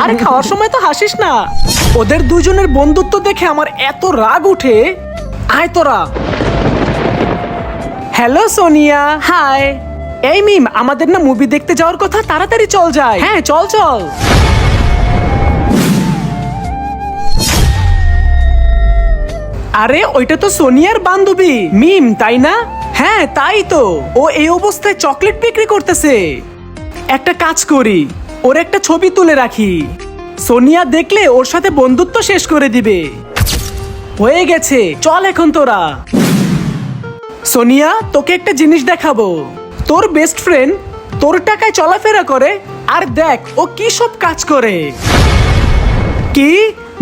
আরে খাওয়ার সময় তো হাসিস না। ওদের দুজনের বন্ধুত্ব দেখে আমার এত রাগ উঠে। আয় তোরা। হ্যালো সোনিয়া। হাই। এই মিম, আমাদের না মুভি দেখতে যাওয়ার কথা, তাড়াতাড়ি চল যাই। হ্যাঁ চল চল। আরে ওইটা তো সোনিয়ার বান্ধবী মিম, তাই না? হ্যাঁ তাই তো। ও এই অবস্থায় চকলেট বিক্রি করতেছে। একটা কাজ করি, ওর একটা ছবি তুলে রাখি। সোনিয়া দেখলে ওর সাথে বন্ধুত্ব শেষ করে দিবে। হয়ে গেছে, চল এখন তোরা। সোনিয়া, তোকে একটা জিনিস দেখাবো। তোর বেস্ট ফ্রেন্ড তোর টাকায় চলাফেরা করে, আর দেখ ও কি সব কাজ করে। কি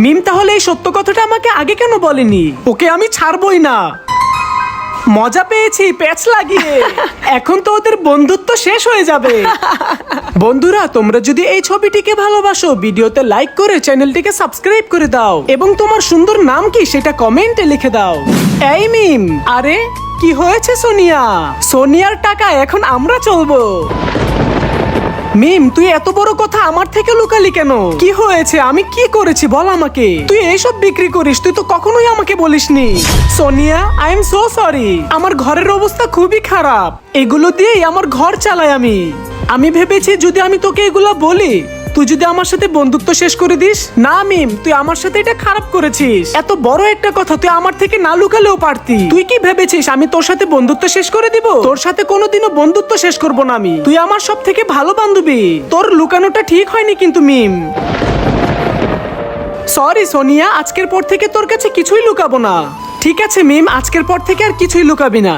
মিম, তাহলে এই সত্য কথাটা আমাকে আগে কেন বলেনি? ওকে আমি ছাড়বই না। মজা পেয়েছি প্যাচ লাগিয়ে। এখন তো ওদের বন্ধুত্ব শেষ হয়ে যাবে। বন্ধুরা, তোমরা যদি এই ছবিটিকে ভালোবাসো, ভিডিওতে লাইক করে চ্যানেলটিকে সাবস্ক্রাইব করে দাও এবং তোমার সুন্দর নাম কি সেটা কমেন্টে লিখে দাও। এই মিম, আরে কি হয়েছে সোনিয়া? সোনিয়ার টাকা এখন আমরা চলবো। মিম, তুই এত বড় কথা আমার থেকে লুকালি কেন? কি হয়েছে? আমি কি করেছি বল আমাকে। তুই এইসব বিক্রি করিস, তুই তো কখনোই আমাকে বলিসনি। Sonia, I am so sorry. আমার ঘরের অবস্থা খুবই খারাপ, এগুলো দিয়েই আমার ঘর চালাই আমি ভেবেছি যদি আমি তোকে এগুলো বলি, তুই যদি আমার সাথে বন্ধুত্ব শেষ করে দিস। না মিম, তুই আমার সাথে এটা খারাপ করেছিস। এত বড় একটা কথা তুই আমার থেকে না লুকালেও পারতি। তুই কি ভেবেছিস আমি তোর সাথে বন্ধুত্ব শেষ করে দিব? তোর সাথে কোনোদিনও বন্ধুত্ব শেষ করব না আমি। তুই আমার সব থেকে ভালো বান্ধবী। তোর লুকানোটা ঠিক হয়নি কিন্তু মিম। সরি সোনিয়া, আজকের পর থেকে তোর কাছে কিছুই লুকাবো না। ঠিক আছে মিম, আজকের পর থেকে আর কিছুই লুকাবি না।